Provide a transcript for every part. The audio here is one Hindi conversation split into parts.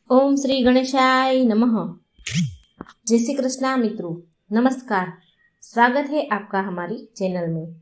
ओम श्री गणेशाय नमः। जय श्री कृष्णा मित्रों, नमस्कार। स्वागत है आपका हमारी चैनल में।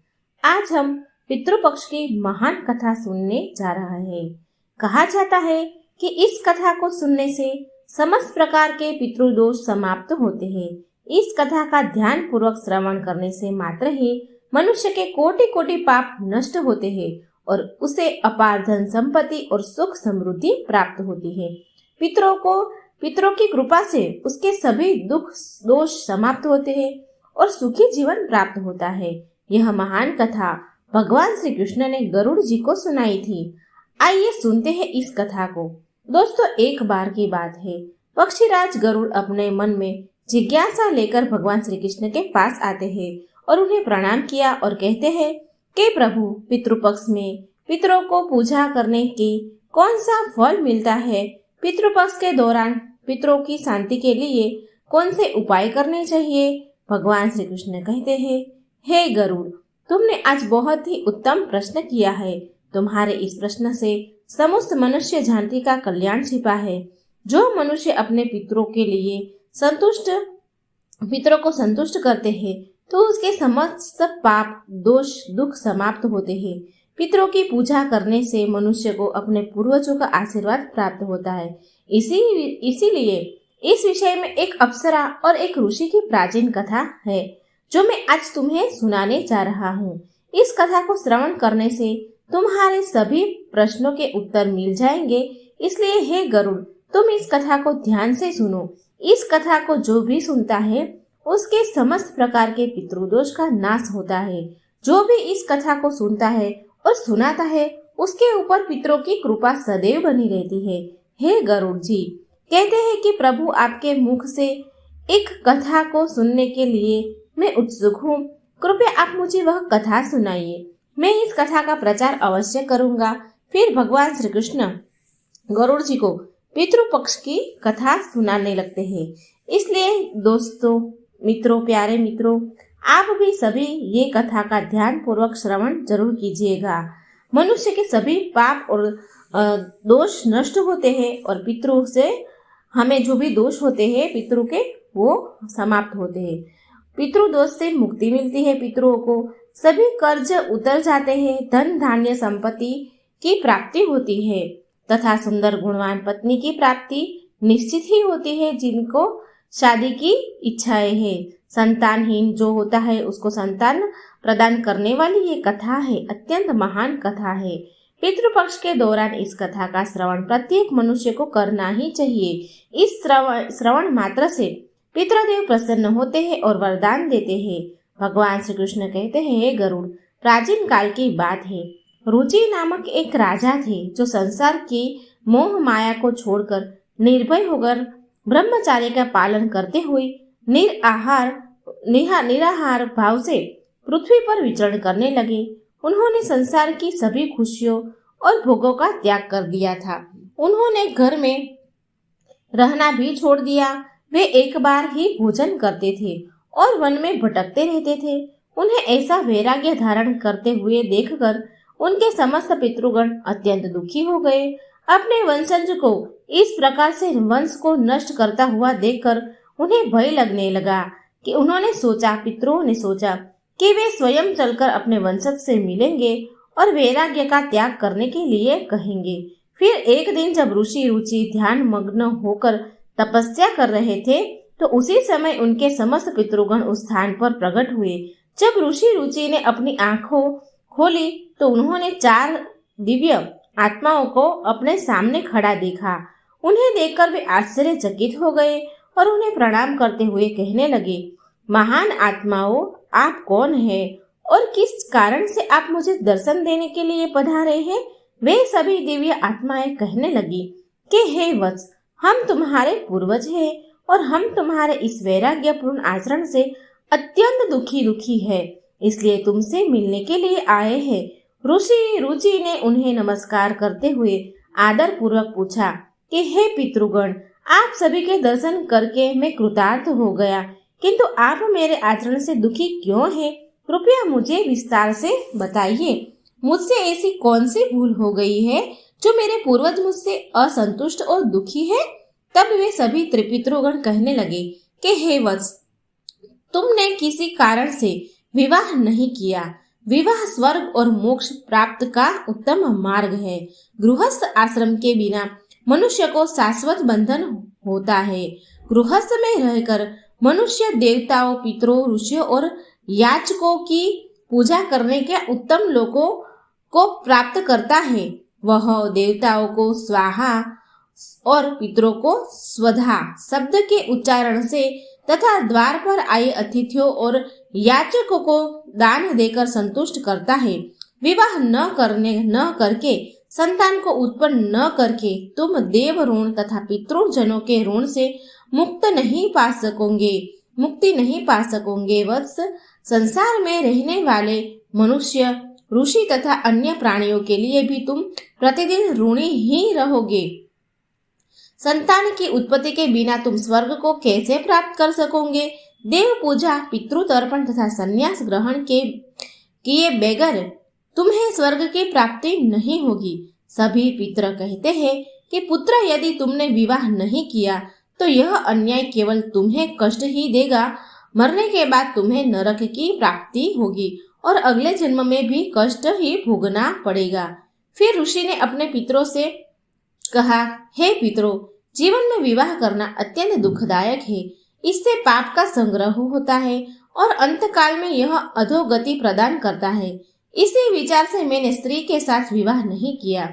आज हम पितृपक्ष की महान कथा सुनने जा रहा है। कहा जाता है कि इस कथा को सुनने से समस्त प्रकार के पितृदोष समाप्त होते हैं। इस कथा का ध्यान पूर्वक श्रवण करने से मात्र ही मनुष्य के कोटि कोटि पाप नष्ट होते हैं और उसे अपार धन संपत्ति और सुख समृद्धि प्राप्त होती है। पितरों की कृपा से उसके सभी दुख दोष समाप्त होते हैं और सुखी जीवन प्राप्त होता है। यह महान कथा भगवान श्री कृष्ण ने गरुड़ जी को सुनाई थी। आइए सुनते हैं इस कथा को। दोस्तों, एक बार की बात है, पक्षीराज गरुड़ अपने मन में जिज्ञासा लेकर भगवान श्री कृष्ण के पास आते हैं और उन्हें प्रणाम किया और कहते हैं कि प्रभु, पितृपक्ष में पितरों को पूजा करने की कौन सा फल मिलता है? पितृपक्ष के दौरान पितरों की शांति के लिए कौन से उपाय करने चाहिए? भगवान श्री कृष्ण कहते हैं, हे गरुड़, तुमने आज बहुत ही उत्तम प्रश्न किया है। तुम्हारे इस प्रश्न से समस्त मनुष्य जाति का कल्याण छिपा है। जो मनुष्य अपने पितरों को संतुष्ट करते हैं तो उसके समस्त पाप दोष दुख समाप्त होते हैं। पितरों की पूजा करने से मनुष्य को अपने पूर्वजों का आशीर्वाद प्राप्त होता है। इसीलिए इस विषय में एक अप्सरा और एक ऋषि की प्राचीन कथा है जो मैं आज तुम्हें सुनाने जा रहा हूँ। इस कथा को श्रवण करने से तुम्हारे सभी प्रश्नों के उत्तर मिल जाएंगे। इसलिए हे गरुड़, तुम इस कथा को ध्यान से सुनो। इस कथा को जो भी सुनता है उसके समस्त प्रकार के पितृदोष का नाश होता है। जो भी इस कथा को सुनता है और सुनाता है उसके ऊपर पितरों की कृपा सदैव बनी रहती है। हे गरुड़ जी, कहते हैं कि प्रभु, आपके मुख से एक कथा को सुनने के लिए मैं उत्सुक हूँ। कृपया आप मुझे वह कथा सुनाइए। मैं इस कथा का प्रचार अवश्य करूँगा। फिर भगवान श्री कृष्ण गरुड़ जी को पितृपक्ष की कथा सुनाने लगते हैं। इसलिए दोस्तों, मित्रों, प्यारे मित्रों, आप भी सभी ये कथा का ध्यान पूर्वक श्रवण जरूर कीजिएगा। मनुष्य के सभी पाप और दोष नष्ट होते हैं और पितरों से हमें जो भी दोष होते हैं पितरों के, वो समाप्त होते हैं। पितृ दोष से मुक्ति मिलती है। पितरों को सभी कर्ज उतर जाते हैं। धन धान्य संपत्ति की प्राप्ति होती है तथा सुंदर गुणवान पत्नी की प्राप्ति निश्चित ही होती है। जिनको शादी की इच्छाएं है, संतानहीन जो होता है उसको संतान प्रदान करने वाली ये कथा है। अत्यंत महान कथा है। पितृपक्ष के दौरान इस कथा का श्रवण प्रत्येक मनुष्य को करना ही चाहिए। इस श्रवण मात्र से पितृदेव प्रसन्न होते हैं और वरदान देते हैं। भगवान श्री कृष्ण कहते हैं, हे गरुड़, प्राचीन काल की बात है। रुचि नामक एक राजा थे जो संसार की मोह माया को छोड़कर निर्भय होकर ब्रह्मचार्य का पालन करते हुए निराहार भाव से पृथ्वी पर विचरण करने लगे। उन्होंने संसार की सभी खुशियों और भोगों का त्याग कर दिया था। उन्होंने घर में रहना भी छोड़ दिया। वे एक बार ही भोजन करते थे और वन में भटकते रहते थे। उन्हें ऐसा वैराग्य धारण करते हुए देखकर उनके समस्त पितृगण अत्यंत दुखी हो गए। अपने वंशज को इस प्रकार से वंश को नष्ट करता हुआ देखकर उन्हें भय लगने लगा कि पितरों ने सोचा कि वे स्वयं चलकर अपने वंशज से मिलेंगे और वैराग्य का त्याग करने के लिए कहेंगे। फिर एक दिन जब ऋषि रुचि ध्यान मग्न होकर तपस्या कर रहे थे तो उसी समय उनके समस्त पितृगण उस स्थान पर प्रकट हुए। जब ऋषि रुचि ने अपनी आंखों खोली तो उन्होंने 4 दिव्य आत्माओं को अपने सामने खड़ा देखा। उन्हें देखकर वे आश्चर्यचकित हो गए और उन्हें प्रणाम करते हुए कहने लगे, महान आत्माओं, आप कौन हैं और किस कारण से आप मुझे दर्शन देने के लिए पधारे हैं? वे सभी दिव्य आत्माएं कहने लगी कि हे वत्स, हम तुम्हारे पूर्वज हैं और हम तुम्हारे इस वैराग्यपूर्ण आचरण से अत्यंत दुखी है, इसलिए तुमसे मिलने के लिए आए हैं। ऋषि रुचि ने उन्हें नमस्कार करते हुए आदर पूर्वक पूछा कि हे पितृगण, आप सभी के दर्शन करके मैं कृतार्थ हो गया, किंतु आप मेरे आचरण से दुखी क्यों हैं? कृपया मुझे विस्तार से बताइए। मुझसे ऐसी कौन सी भूल हो गई है जो मेरे पूर्वज मुझसे असंतुष्ट और दुखी है? तब वे सभी पितृगण कहने लगे कि हे वत्स, तुमने किसी कारण से विवाह नहीं किया। विवाह स्वर्ग और मोक्ष प्राप्त का उत्तम मार्ग है। गृहस्थ आश्रम के बिना मनुष्य को शाश्वत बंधन होता है। गृहस्थ में रहकर मनुष्य देवताओं, पितरों, ऋषियों और याचकों की पूजा करने के उत्तम लोकों को प्राप्त करता है। वह देवताओं को स्वाहा और पितरों को स्वधा शब्द के उच्चारण से तथा द्वार पर आए अतिथियों और याचकों को दान देकर संतुष्ट करता है। विवाह न करके संतान को उत्पन्न न करके तुम देव ऋण तथा पितृजनों के ऋण से मुक्ति नहीं पा सकोगे वत्स। संसार में रहने वाले मनुष्य, ऋषि तथा अन्य प्राणियों के लिए भी तुम प्रतिदिन ऋणी ही रहोगे। संतान की उत्पत्ति के बिना तुम स्वर्ग को कैसे प्राप्त कर सकोगे? देव पूजा, पितृतर्पण तथा संन्यास ग्रहण के किए बगैर तुम्हें स्वर्ग की प्राप्ति नहीं होगी। सभी पितर कहते हैं कि पुत्र, यदि तुमने विवाह नहीं किया तो यह अन्याय केवल तुम्हें कष्ट ही देगा। मरने के बाद तुम्हें नरक की प्राप्ति होगी और अगले जन्म में भी कष्ट ही भोगना पड़ेगा। फिर ऋषि ने अपने पितरों से कहा, हे पितरों, जीवन में विवाह करना अत्यंत दुखदायक है। इससे पाप का संग्रह होता है और अंतकाल में यह अधोगति प्रदान करता है। इसी विचार से मैंने स्त्री के साथ विवाह नहीं किया।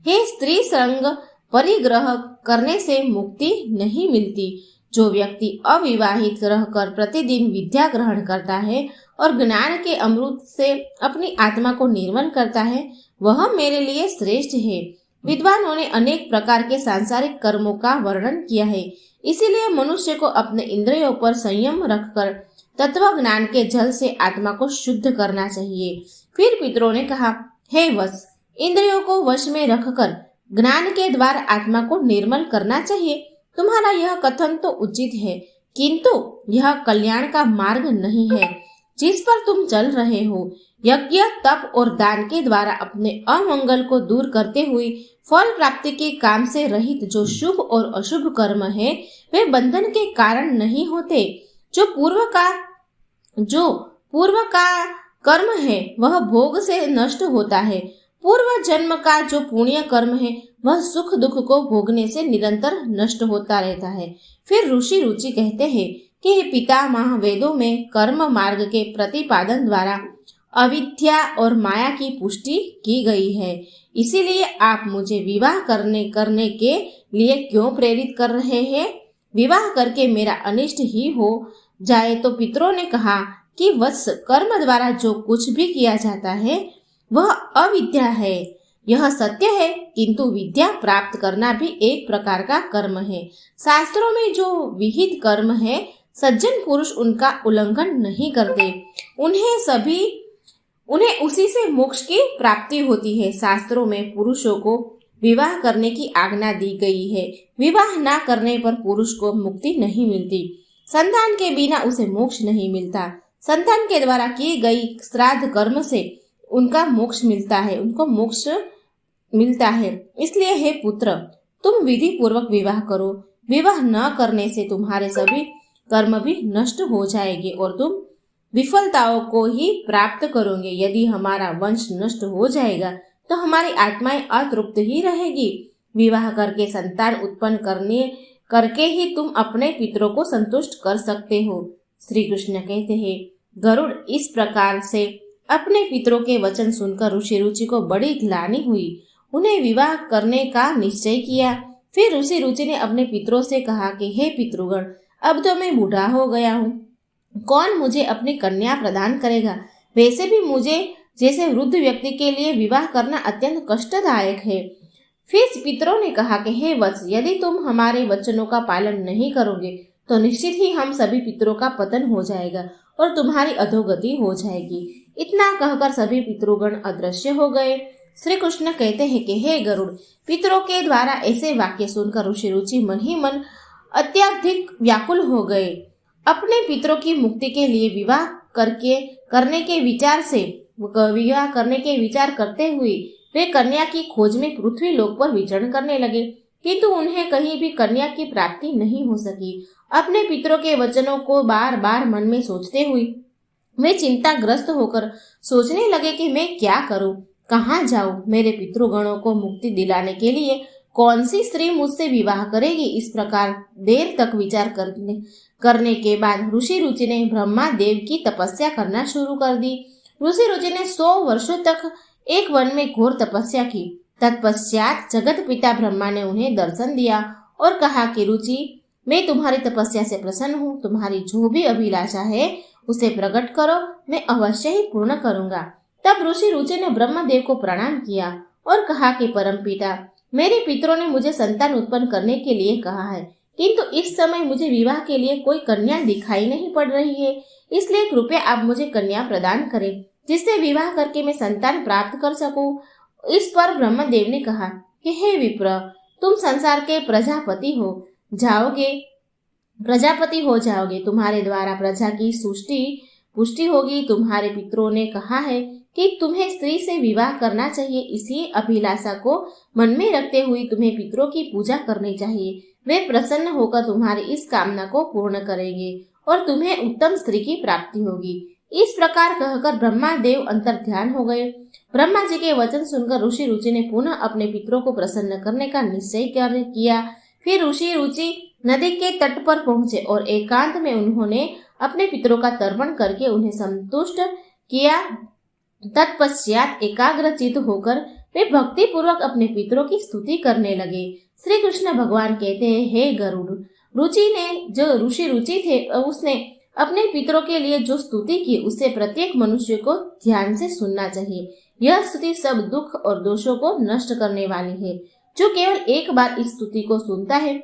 हे स्त्री संग परिग्रह करने से मुक्ति नहीं मिलती। जो व्यक्ति अविवाहित रहकर प्रतिदिन विद्या ग्रहण करता है और ज्ञान के अमृत से अपनी आत्मा को निर्मल करता है, वह मेरे लिए श्रेष्ठ है। विद्वानों ने अनेक प्रकार के सांसारिक कर्मों का वर्णन किया है। इसीलिए मनुष्य को अपने इंद्रियों पर संयम रखकर तत्व ज्ञान के जल से आत्मा को शुद्ध करना चाहिए। फिर पितरों ने कहा, हे वत्स, इंद्रियों को वश में रखकर ज्ञान के द्वारा आत्मा को निर्मल करना चाहिए। तुम्हारा यह कथन तो उचित है, किंतु यह कल्याण का मार्ग नहीं है जिस पर तुम चल रहे हो। यज्ञ, तप और दान के द्वारा अपने अमंगल को दूर करते हुए फल प्राप्ति के काम से रहित जो शुभ और अशुभ कर्म है, वे बंधन के कारण नहीं होते। जो पूर्व का कर्म है वह भोग से नष्ट होता है। पूर्व जन्म का जो पुण्य कर्म है वह सुख दुख को भोगने से निरंतर नष्ट होता रहता है। फिर ऋषि रुचि कहते हैं कि पितामह वेदों में कर्म मार्ग के प्रतिपादन द्वारा अविद्या और माया की पुष्टि की गई है। इसीलिए आप मुझे विवाह करने के लिए क्यों प्रेरित कर रहे हैं? विवाह करके मेरा अनिष्ट ही हो जाए। तो पितरों ने कहा कि वत्स, कर्म द्वारा जो कुछ भी किया जाता है वह अविद्या है। यह सत्य है, किंतु विद्या प्राप्त करना भी एक प्रकार का कर्म है। शास्त्रों में जो विहित कर्म है, सज्जन पुरुष उनका उल्लंघन नहीं करते। उन्हें उसी से मोक्ष की प्राप्ति होती है। शास्त्रों में पुरुषों को विवाह करने की आज्ञा दी गई है। विवाह न करने पर पुरुष को मुक्ति नहीं मिलती। संतान के बिना उसे मोक्ष नहीं मिलता। संतान के द्वारा की गई श्राद्ध कर्म से उनको मोक्ष मिलता है। इसलिए हे पुत्र, तुम विधि पूर्वक विवाह करो। विवाह न करने से तुम्हारे सभी कर्म भी नष्ट हो जाएंगे और तुम विफलताओं को ही प्राप्त करोगे। यदि हमारा वंश नष्ट हो जाएगा तो हमारी आत्माएं अतृप्त ही रहेगी। विवाह करके संतान उत्पन्न करके ही तुम अपने पितरों को संतुष्ट कर सकते हो। श्री कृष्ण कहते हैं, गरुड़ इस प्रकार से अपने पितरों के वचन सुनकर ऋषि रुचि को बड़ी ग्लानि हुई। उन्हें विवाह करने का निश्चय किया। फिर ऋषि रुचि ने अपने पितरों से कहा कि हे पितृगण, अब तो मैं बूढ़ा हो गया हूँ, कौन मुझे अपनी कन्या प्रदान करेगा? वैसे भी मुझे जैसे वृद्ध व्यक्ति के लिए विवाह करना अत्यंत कष्टदायक है। फिर पितरों ने कहा कि हे वत्स, यदि तुम हमारे वचनों का पालन नहीं करोगे तो निश्चित ही हम सभी पितरों का पतन हो जाएगा और तुम्हारी अधोगति हो जाएगी। इतना कहकर सभी पितृगण अदृश्य हो गए। श्री कृष्ण कहते हैं कि हे गरुड़, पितरों के द्वारा ऐसे वाक्य सुनकर ऋषि रुचि मन ही मन अत्यधिक व्याकुल हो गए। अपने पितरों की मुक्ति के लिए विवाह करने के विचार करते हुए वे कन्या की खोज में पृथ्वी लोक पर विचरण करने लगे। किंतु उन्हें कहीं भी कन्या की प्राप्ति नहीं हो सकी। अपने पितरों के वचनों को बार बार मन में सोचते हुए वे चिंताग्रस्त होकर सोचने लगे कि मैं क्या करूं, कहाँ जाऊं, मेरे पितृगणों को मुक्ति दिलाने के लिए कौन सी स्त्री मुझसे विवाह करेगी। इस प्रकार देर तक विचार करने के बाद ऋषि रुचि ने ब्रह्मा देव की तपस्या करना शुरू कर दी। ऋषि रुचि ने 100 वर्षों तक एक वन में घोर तपस्या की। तत्पश्चात जगत पिता ब्रह्मा ने उन्हें दर्शन दिया और कहा कि रुचि, मैं तुम्हारी तपस्या से प्रसन्न हूँ। तुम्हारी जो भी अभिलाषा है उसे प्रकट करो, मैं अवश्य ही पूर्ण करूंगा। तब ऋषि रुचि ने ब्रह्मदेव को प्रणाम किया और कहा कि परमपिता, मेरे पितरों ने मुझे संतान उत्पन्न करने के लिए कहा है, किंतु इस समय मुझे विवाह के लिए कोई कन्या दिखाई नहीं पड़ रही है। इसलिए कृपया आप मुझे कन्या प्रदान करें, जिससे विवाह करके मैं संतान प्राप्त कर सकूं। इस पर ब्रह्मदेव ने कहा कि हे विप्र, तुम संसार के प्रजापति हो जाओगे। तुम्हारे द्वारा प्रजा की पुष्टि होगी। तुम्हारे पितरों ने कहा है कि तुम्हें स्त्री से विवाह करना चाहिए। इसी अभिलाषा को मन में रखते हुए तुम्हें पितरों की पूजा करनी चाहिए। वे प्रसन्न होकर तुम्हारी इस कामना को पूर्ण करेंगे और तुम्हें उत्तम स्त्री की प्राप्ति होगी। इस प्रकार कहकर ब्रह्मा देव अंतर ध्यान हो गए। ब्रह्मा जी के वचन सुनकर ऋषि रुचि ने पुनः अपने पितरों को प्रसन्न करने का निश्चय किया। फिर ऋषि रुचि नदी के तट पर पहुंचे और एकांत में उन्होंने अपने पितरों का तर्पण करके उन्हें संतुष्ट किया। तत्पश्चात एकाग्रचित होकर वे भक्ति पूर्वक अपने पितरों की स्तुति करने लगे। श्री कृष्ण भगवान कहते हैं, हे गरुड़, ऋषि रुचि थे, उसने अपने पितरों के लिए जो स्तुति की उसे प्रत्येक मनुष्य को ध्यान से सुनना चाहिए। यह स्तुति सब दुख और दोषों को नष्ट करने वाली है। जो केवल एक बार इस स्तुति को सुनता है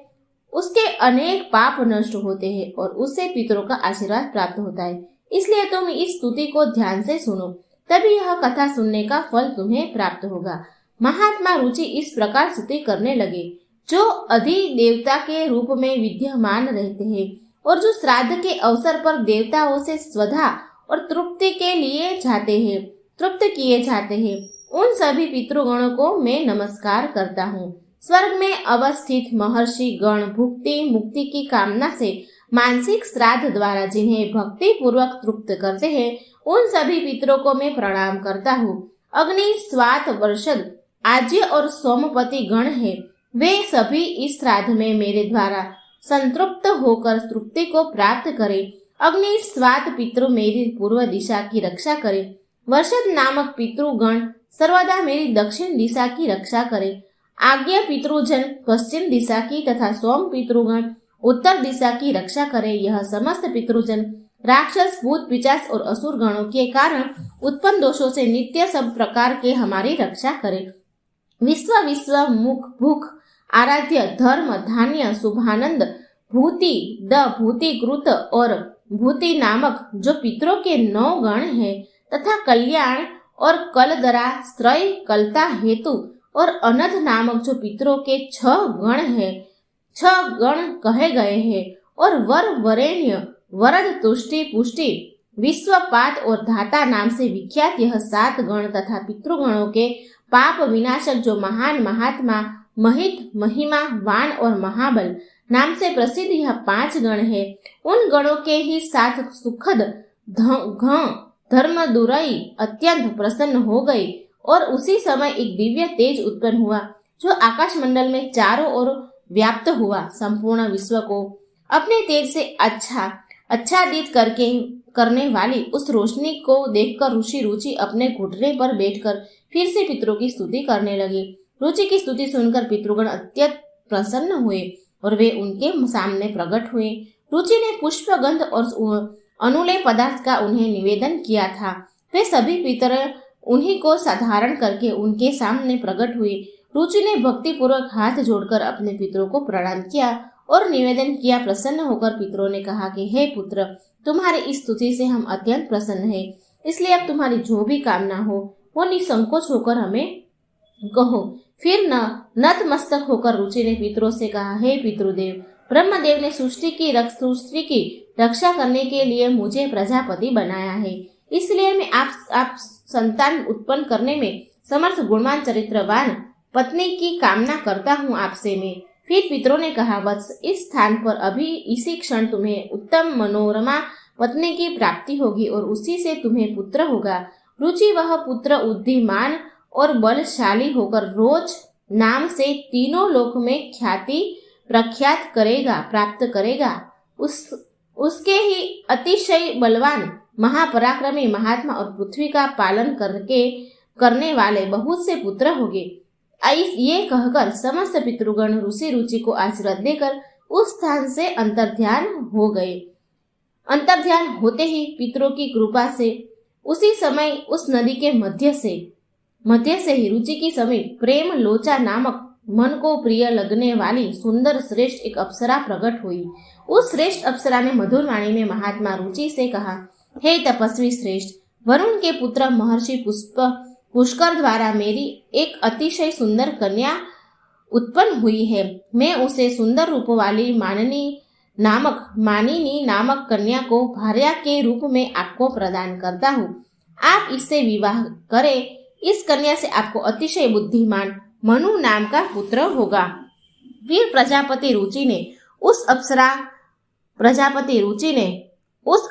उसके अनेक पाप नष्ट होते हैं और उससे पितरों का आशीर्वाद प्राप्त होता है। इसलिए तुम इस स्तुति को ध्यान से सुनो, तभी यह कथा सुनने का फल तुम्हें प्राप्त होगा। महात्मा रुचि इस प्रकार स्तुति करने लगे। जो अधिदेवता के रूप में विद्यमान रहते हैं और जो श्राद्ध के अवसर पर देवताओं से स्वधा और तृप्त किए जाते हैं, उन सभी पितृगणों को मैं नमस्कार करता हूँ। स्वर्ग में अवस्थित महर्षि गण भुक्ति मुक्ति की कामना से मानसिक श्राद्ध द्वारा जिन्हें भक्ति पूर्वक तृप्त करते हैं, उन सभी पितरों को मैं प्रणाम करता हूँ। अग्नि, स्वात, वर्षद, आज्य और सोमपति गण है, वे सभी इस श्राद्ध में मेरे द्वारा संतृप्त होकर तृप्ति को प्राप्त करें। अग्नि स्वात पितृ मेरी पूर्व दिशा की रक्षा करें। वर्षद नामक पितृगण सर्वदा मेरी दक्षिण दिशा की रक्षा करें। आज्ञा पितृजन पश्चिम दिशा की तथा सोम पितृगण उत्तर दिशा की रक्षा करें। यह समस्त पितृजन राक्षस, भूत, पिशाच और असुर गणों के कारण उत्पन्न दोषों से नित्य सब प्रकार के हमारी रक्षा करें। विश्व मुख भूख आराध्य, धर्म, धान्य, शुभानंद, भूति, द भूतिकृत और भूति नामक जो पितरों के 9 गण हैं तथा कल्याण और कलदरा, श्रय, कलता, हेतु और अनध नामक जो पितरों के 6 गण हैं, 6 गण कहे गए हैं और वर, वरेण्य, वरद, तुष्टि, पुष्टि, विश्वपात और धाता नाम से विख्यात यह 7 गण तथा पितृगणों के पाप विनाशक जो महान महात्मा, महित, महिमा, वाण और महाबल नाम से प्रसिद्ध यह 5 गण है। उन गणों के ही साथ सुखद धर्म दुरई अत्यंत प्रसन्न हो गई और उसी समय एक दिव्य तेज उत्पन्न हुआ जो आकाश मंडल में चारों ओर व्याप्त हुआ। संपूर्ण विश्व को अपने तेज से आच्छादित करने वाली उस रोशनी को देखकर ऋषि रुचि अपने घुटने पर बैठकर फिर से पितरों की स्तुति करने लगे। रुचि की स्तुति सुनकर पितृगण अत्यंत प्रसन्न हुए और वे उनके सामने प्रकट हुए। रुचि ने पुष्प, गंध और अनुलेय पदार्थ का उन्हें निवेदन किया था। वे सभी पितर उन्हीं को साधारण करके उनके सामने प्रकट हुए। रुचि ने भक्ति पूर्वक हाथ जोड़कर अपने पितरों को प्रणाम किया और निवेदन किया। प्रसन्न होकर पितरों ने कहा कि हे पुत्र, तुम्हारी इस स्तुति से हम अत्यंत प्रसन्न हैं, इसलिए अब तुम्हारी जो भी कामना हो वो निसंकोच होकर हमें कहो। फिर नतमस्तक होकर रुचि ने पितरों से कहा, हे पितृदेव, ब्रह्मदेव ने सृष्टि की रक्षा करने के लिए मुझे प्रजापति बनाया है, इसलिए मैं आप संतान उत्पन्न करने में समर्थ, गुणवान, चरित्रवान, पत्नी की कामना करता हूँ आपसे मैं। फिर पितरों ने कहा, वत्स, इस स्थान पर अभी इसी क्षण तुम्हें उत्तम मनोरमा पत्नी की प्राप्ति होगी और उसी से तुम्हें पुत्र होगा। रुचि वह पुत्र बुद्धिमान और बलशाली होकर रोज नाम से तीनों लोक में ख्याति प्रख्यात प्राप्त करेगा। उसके ही अतिशय बलवान, महापराक्रमी, महात्मा और पृथ्वी का पालन करने वाले बहुत से पुत्र होंगे। ये कहकर समस्त पितृगण ऋषि रुचि को आशीर्वाद देकर उस स्थान से अंतर्ध्यान हो गए। अंतर्ध्यान होते ही पितरों की कृपा से उसी समय उस नदी के मध्य से ही रुचि की समीप प्रेम लोचा नामक मन को प्रिय लगने वाली सुंदर श्रेष्ठ एक अप्सरा प्रकट हुई। उस श्रेष्ठ अप्सरा ने मधुर वाणी में महात्मा रुचि से कहा, हे तपस्वी श्रेष्ठ, वरुण के पुत्र महर्षि पुष्कर द्वारा मेरी एक अतिशय सुंदर कन्या उत्पन्न हुई है। मैं उसे सुंदर रूप वाली मानिनी नामक कन्या को भार्या के रूप में आपको प्रदान करता हूँ। आप इससे विवाह करें। इस कन्या से आपको अतिशय बुद्धिमान मनु नाम का पुत्र होगा। फिर प्रजापति रुचि ने उस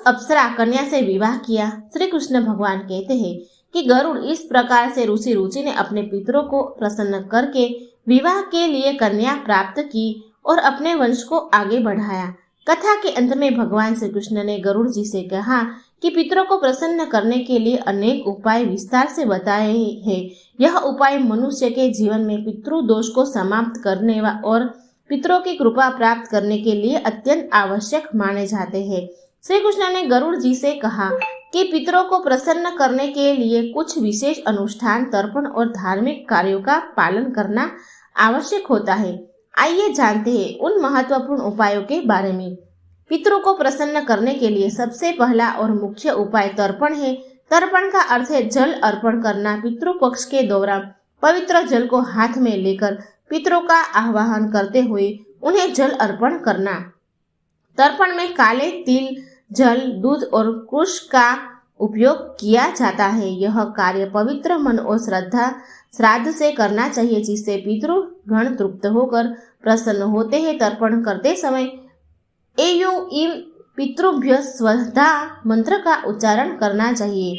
अप्सरा कन्या से विवाह किया। श्री कृष्ण भगवान कहते हैं कि गरुड़ इस प्रकार से ऋषि रुचि ने अपने पितरों को प्रसन्न करके विवाह के लिए कन्या प्राप्त की और अपने वंश को आगे बढ़ाया। कथा के अंत में भगवान श्री कृष्ण ने गरुड़ जी से कहा कि पितरों को प्रसन्न करने के लिए अनेक उपाय विस्तार से बताए हैं। यह उपाय मनुष्य के जीवन में पितृदोष को समाप्त करने और पितरों की कृपा प्राप्त करने के लिए अत्यंत आवश्यक माने जाते हैं। श्री कृष्ण ने गरुड़ जी से कहा कि पितरों को प्रसन्न करने के लिए कुछ विशेष अनुष्ठान, तर्पण और धार्मिक कार्यों का पालन करना आवश्यक होता है। आइए जानते हैं उन महत्वपूर्ण उपायों के बारे में। पितरों को प्रसन्न करने के लिए सबसे पहला और मुख्य उपाय तर्पण है। तर्पण का अर्थ है जल अर्पण करना। पितृपक्ष के दौरान पवित्र जल को हाथ में लेकर पितरों का आह्वान करते हुए उन्हें जल अर्पण करना। तर्पण में काले तिल, जल, दूध और कुश का उपयोग किया जाता है। यह कार्य पवित्र मन और श्राद्ध से करना चाहिए, जिससे पितृगण तृप्त होकर प्रसन्न होते हैं। तर्पण करते समय एयु इम पितृभ्य स्वधा मंत्र का उच्चारण करना चाहिए,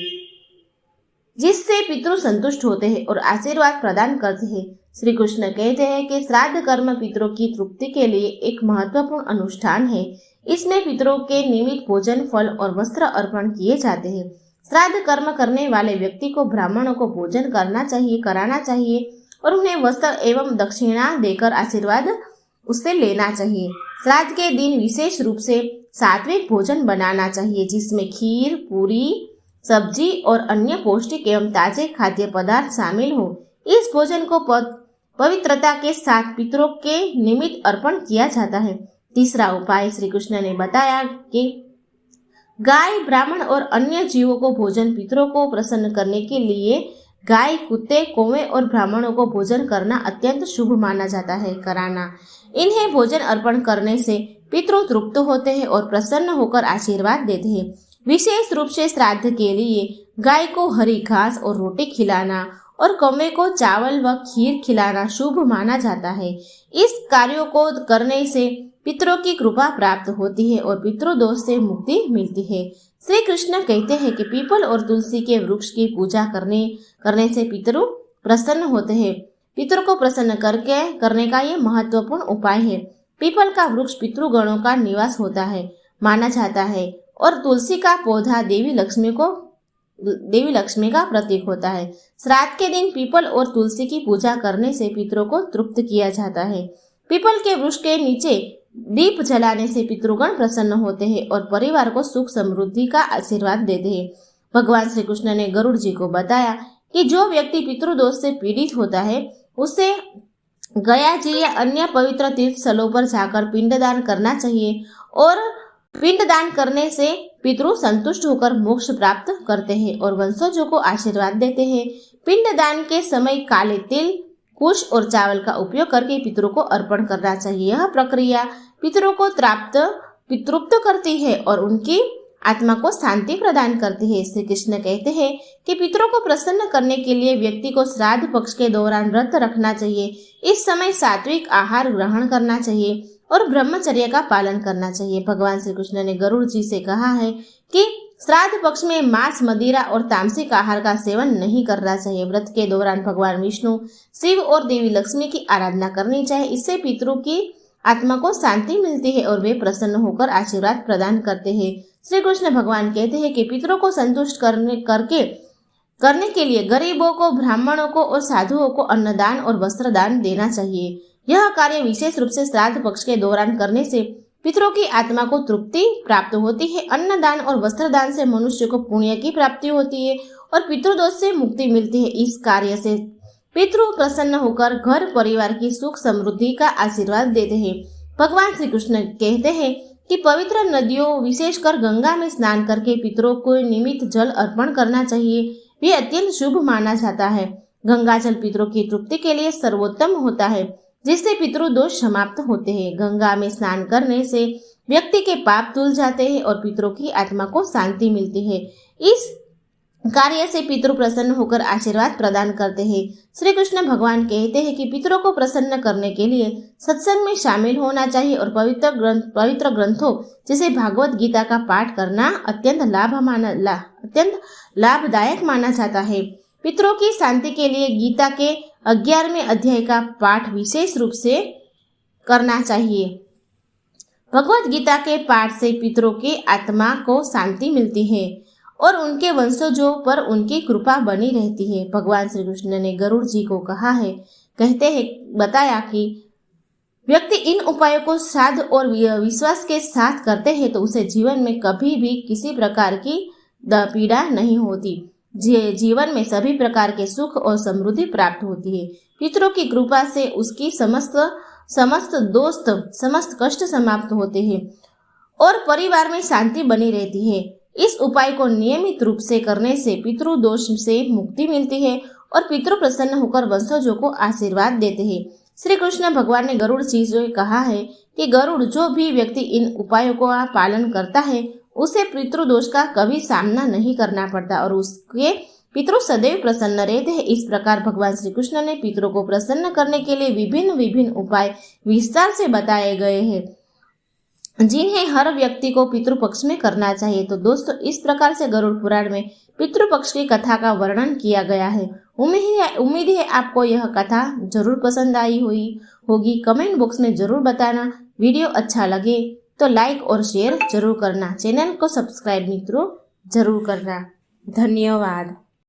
जिससे पितृ संतुष्ट होते हैं और आशीर्वाद प्रदान करते हैं। श्री कृष्ण कहते हैं कि श्राद्ध कर्म पितरों की तृप्ति के लिए एक महत्वपूर्ण अनुष्ठान है। इसमें पितरों के निमित्त भोजन, फल और वस्त्र अर्पण किए जाते हैं। श्राद्ध कर्म करने वाले व्यक्ति को ब्राह्मणों को भोजन कराना चाहिए और उन्हें वस्त्र एवं दक्षिणा देकर आशीर्वाद उससे लेना चाहिए। श्राद्ध के दिन विशेष रूप से सात्विक भोजन बनाना चाहिए, जिसमें खीर, पूरी, सब्जी और अन्य पौष्टिक एवं ताजे खाद्य पदार्थ शामिल हो। इस भोजन को पवित्रता के साथ पितरों के निमित्त अर्पण किया जाता है। तीसरा उपाय श्री कृष्ण ने बताया कि गाय, ब्राह्मण और अन्य जीवों को भोजन। पितरों को प्रसन्न करने के लिए गाय, कुत्ते, कौवे और ब्राह्मणों को भोजन करना अत्यंत शुभ माना जाता है। इन्हें भोजन अर्पण करने से पितृ तृप्त होते हैं और प्रसन्न होकर आशीर्वाद देते हैं। विशेष रूप से श्राद्ध के लिए गाय को हरी घास और रोटी खिलाना और कौवे को चावल व खीर खिलाना शुभ माना जाता है। इस कार्यों को करने से पितरों की कृपा प्राप्त होती है और पितृदोष से मुक्ति मिलती है। श्री कृष्ण कहते हैं कि पीपल और तुलसी के वृक्ष की पूजा करने से पितृ प्रसन्न होते हैं। पितरों को प्रसन्न करने का ये महत्वपूर्ण उपाय है। पीपल का वृक्ष पितृगणों का निवास होता है माना जाता है और तुलसी का पौधा देवी लक्ष्मी का प्रतीक होता है। श्राद्ध के दिन पीपल और तुलसी की पूजा करने से पितरों को तृप्त किया जाता है। पीपल के वृक्ष के नीचे दीप जलाने से पितृगण प्रसन्न होते हैं और परिवार को सुख समृद्धि का आशीर्वाद देते हैं। भगवान श्री कृष्ण ने गरुड़ जी को बताया कि जो व्यक्ति पितृदोष से पीड़ित होता है उसे गया जी या अन्य पवित्र तीर्थ स्थलों पर जाकर पिंडदान करना चाहिए और पिंडदान करने से पितृ संतुष्ट होकर मोक्ष प्राप्त करते हैं और वंशजों को आशीर्वाद देते हैं। पिंडदान के समय काले तिल, कुश और चावल का उपयोग करके पितरों को अर्पण करना चाहिए। यह प्रक्रिया पितरों को तृप्त करती है और उनकी आत्मा को शांति प्रदान करती है। श्री कृष्ण कहते हैं कि पितरों को प्रसन्न करने के लिए व्यक्ति को श्राद्ध पक्ष के दौरान व्रत रखना चाहिए। इस समय सात्विक आहार ग्रहण करना चाहिए और ब्रह्मचर्य का पालन करना चाहिए। भगवान श्री कृष्ण ने गरुड़ जी से कहा है कि श्राद्ध पक्ष में मांस, मदिरा और तामसिक आहार का सेवन नहीं करना चाहिए। व्रत के दौरान भगवान विष्णु, शिव और देवी लक्ष्मी की आराधना करनी चाहिए। इससे पितरों की आत्मा को शांति मिलती है और वे प्रसन्न होकर आशीर्वाद प्रदान करते हैं। श्री कृष्ण भगवान कहते हैं कि पितरों को संतुष्ट करने के लिए गरीबों को, ब्राह्मणों को और साधुओं को अन्नदान और वस्त्रदान देना चाहिए। यह कार्य विशेष रूप से श्राद्ध पक्ष के दौरान करने से पितरों की आत्मा को तृप्ति प्राप्त होती है। अन्नदान और वस्त्रदान से मनुष्य को पुण्य की प्राप्ति होती है और पितृदोष से मुक्ति मिलती है। इस कार्य से पितृ प्रसन्न होकर घर परिवार की सुख समृद्धि का आशीर्वाद देते हैं। भगवान श्री कृष्ण कहते हैं कि पवित्र नदियों, विशेषकर गंगा में स्नान करके पितरों को निमित्त जल अर्पण करना चाहिए। वे अत्यंत शुभ माना जाता है। गंगा जल पितरों की तृप्ति के लिए सर्वोत्तम होता है, जिससे पितृदोष समाप्त होते हैं। गंगा में स्नान करने से व्यक्ति के पाप धुल जाते हैं और पितरों की आत्मा को शांति मिलती है। इस कार्य से पितृ प्रसन्न होकर आशीर्वाद प्रदान करते हैं। श्री कृष्ण भगवान कहते हैं कि पितरों को प्रसन्न करने के लिए सत्संग में शामिल होना चाहिए और पवित्र ग्रंथों जैसे भागवत गीता का पाठ करना अत्यंत लाभदायक माना जाता है। पितरों की शांति के लिए गीता के 11वें अध्याय का पाठ विशेष रूप से करना चाहिए। भगवत गीता के पाठ से पितरों की आत्मा को शांति मिलती है और उनके वंशजों पर उनकी कृपा बनी रहती है। भगवान श्री कृष्ण ने गरुड़ जी को बताया कि व्यक्ति इन उपायों को श्रद्धा और विश्वास के साथ करते हैं तो उसे जीवन में कभी भी किसी प्रकार की पीड़ा नहीं होती। जीवन में सभी प्रकार के सुख और समृद्धि प्राप्त होती है। पितरों की कृपा से उसकी समस्त कष्ट समाप्त होते हैं और परिवार में शांति बनी रहती है। इस उपाय को नियमित रूप से करने से पितृ दोष से मुक्ति मिलती है और पितृ प्रसन्न होकर वंशजों को आशीर्वाद देते हैं। श्री कृष्ण भगवान ने गरुड़ जी से कहा है कि गरुड़ जो भी व्यक्ति इन उपायों का पालन करता है उसे पितृदोष का कभी सामना नहीं करना पड़ता और उसके पितृ सदैव प्रसन्न रहते हैं। इस प्रकार भगवान श्री कृष्ण ने पितरों को प्रसन्न करने के लिए विभिन्न उपाय विस्तार से बताए गए हैं, जिन्हें हर व्यक्ति को पितृपक्ष में करना चाहिए। तो दोस्तों, इस प्रकार से गरुड़ पुराण में पितृपक्ष की कथा का वर्णन किया गया है। उम्मीद है आपको यह कथा जरूर पसंद आई होगी। कमेंट बॉक्स में जरूर बताना। वीडियो अच्छा लगे तो लाइक और शेयर जरूर करना। चैनल को सब्सक्राइब मित्रों जरूर करना। धन्यवाद।